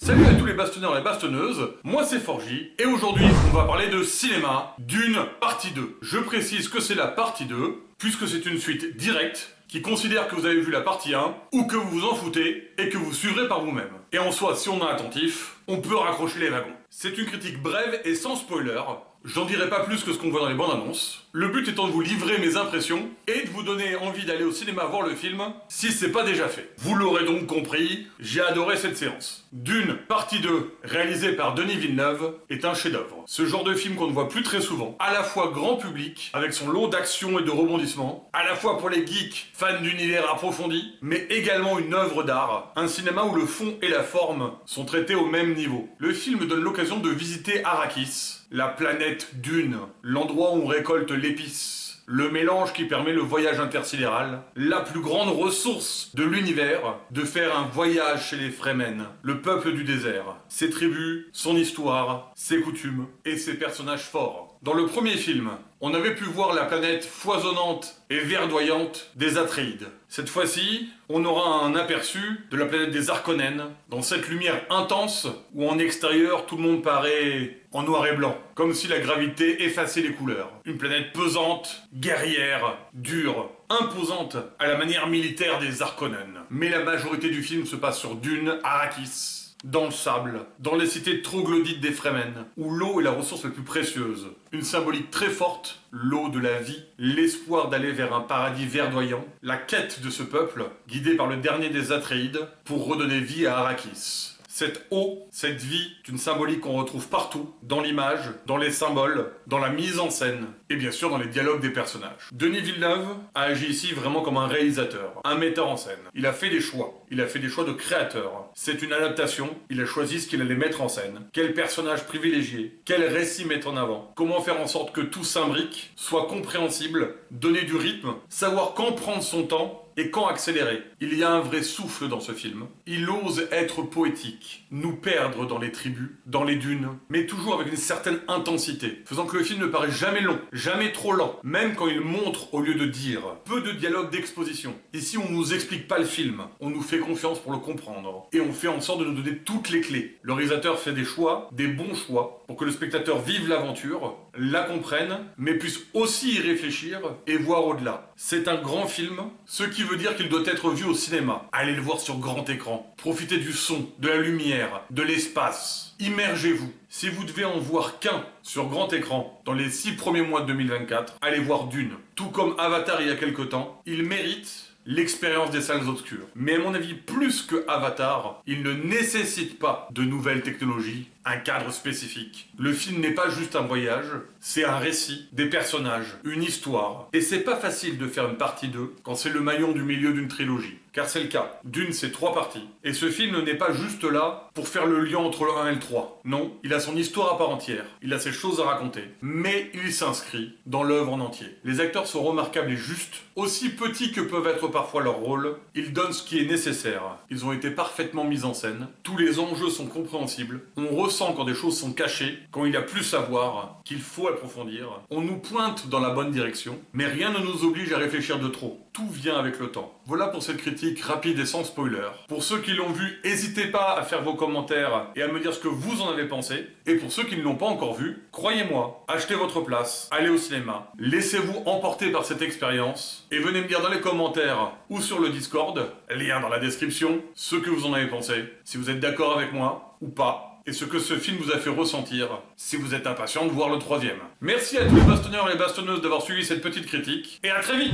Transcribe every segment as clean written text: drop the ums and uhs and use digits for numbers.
Salut à tous les bastonneurs et les bastonneuses, moi c'est Forgy, et aujourd'hui on va parler de cinéma, Dune partie 2. Je précise que c'est la partie 2, puisque c'est une suite directe, qui considère que vous avez vu la partie 1, ou que vous vous en foutez, et que vous suivrez par vous-même. Et en soi, si on est attentif, on peut raccrocher les wagons. C'est une critique brève et sans spoiler, j'en dirai pas plus que ce qu'on voit dans les bandes annonces. Le but étant de vous livrer mes impressions, et de vous donner envie d'aller au cinéma voir le film, si c'est pas déjà fait. Vous l'aurez donc compris, j'ai adoré cette séance. Dune, partie 2, réalisée par Denis Villeneuve, est un chef-d'œuvre. Ce genre de film qu'on ne voit plus très souvent, à la fois grand public, avec son lot d'action et de rebondissements, à la fois pour les geeks, fans d'univers approfondis, mais également une œuvre d'art, un cinéma où le fond et la forme sont traités au même niveau. Le film donne l'occasion de visiter Arrakis, la planète Dune, l'endroit où on récolte l'épice. Le mélange qui permet le voyage intersidéral, la plus grande ressource de l'univers, de faire un voyage chez les Fremen, le peuple du désert. Ses tribus, son histoire, ses coutumes et ses personnages forts. Dans le premier film, on avait pu voir la planète foisonnante et verdoyante des Atreides. Cette fois-ci, on aura un aperçu de la planète des Harkonnen, dans cette lumière intense où en extérieur tout le monde paraît en noir et blanc, comme si la gravité effaçait les couleurs. Une planète pesante, guerrière, dure, imposante à la manière militaire des Harkonnen. Mais la majorité du film se passe sur Dune, Arrakis. Dans le sable, dans les cités troglodytes des Fremen, où l'eau est la ressource la plus précieuse. Une symbolique très forte, l'eau de la vie, l'espoir d'aller vers un paradis verdoyant, la quête de ce peuple, guidé par le dernier des Atreides, pour redonner vie à Arrakis. Cette eau, cette vie, est une symbolique qu'on retrouve partout, dans l'image, dans les symboles, dans la mise en scène, et bien sûr dans les dialogues des personnages. Denis Villeneuve a agi ici vraiment comme un réalisateur, un metteur en scène. Il a fait des choix, de créateur. C'est une adaptation, il a choisi ce qu'il allait mettre en scène. Quel personnage privilégié, quel récit mettre en avant, comment faire en sorte que tout s'imbrique, soit compréhensible, donner du rythme, savoir quand prendre son temps, et quand accélérer. Il y a un vrai souffle dans ce film. Il ose être poétique, nous perdre dans les tribus, dans les dunes, mais toujours avec une certaine intensité, faisant que le film ne paraît jamais long, jamais trop lent, même quand il montre au lieu de dire. Peu de dialogue d'exposition. Ici, on nous explique pas le film, on nous fait confiance pour le comprendre, et on fait en sorte de nous donner toutes les clés. Le réalisateur fait des choix, des bons choix, pour que le spectateur vive l'aventure, la comprenne, mais puisse aussi y réfléchir et voir au-delà. C'est un grand film, ce qui veut dire qu'il doit être vu au cinéma. Allez le voir sur grand écran. Profitez du son, de la lumière, de l'espace. Immergez-vous. Si vous devez en voir qu'un sur grand écran dans les 6 premiers mois de 2024, allez voir Dune. Tout comme Avatar il y a quelque temps, il mérite l'expérience des salles obscures. Mais à mon avis, plus que Avatar, il ne nécessite pas de nouvelles technologies, un cadre spécifique. Le film n'est pas juste un voyage, c'est un récit, des personnages, une histoire. Et c'est pas facile de faire une partie 2 quand c'est le maillon du milieu d'une trilogie. Car c'est le cas. Dune, c'est 3 parties. Et ce film n'est pas juste là pour faire le lien entre le 1 et le 3. Non, il a son histoire à part entière. Il a ses choses à raconter. Mais il s'inscrit dans l'œuvre en entier. Les acteurs sont remarquables et justes. Aussi petits que peuvent être parfois leurs rôles, ils donnent ce qui est nécessaire. Ils ont été parfaitement mis en scène. Tous les enjeux sont compréhensibles. On ressent quand des choses sont cachées, quand il y a plus à voir, qu'il faut approfondir. On nous pointe dans la bonne direction, mais rien ne nous oblige à réfléchir de trop. Tout vient avec le temps. Voilà pour cette critique rapide et sans spoiler. Pour ceux qui l'ont vu, n'hésitez pas à faire vos commentaires et à me dire ce que vous en avez pensé. Et pour ceux qui ne l'ont pas encore vu, croyez-moi, achetez votre place, allez au cinéma, laissez-vous emporter par cette expérience et venez me dire dans les commentaires ou sur le Discord, lien dans la description, ce que vous en avez pensé, si vous êtes d'accord avec moi ou pas. Et ce que ce film vous a fait ressentir, si vous êtes impatient de voir le 3e. Merci à tous les bastonneurs et les bastonneuses d'avoir suivi cette petite critique, et à très vite!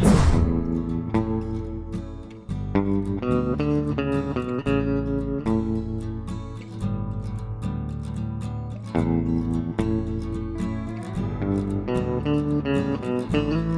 Thank you.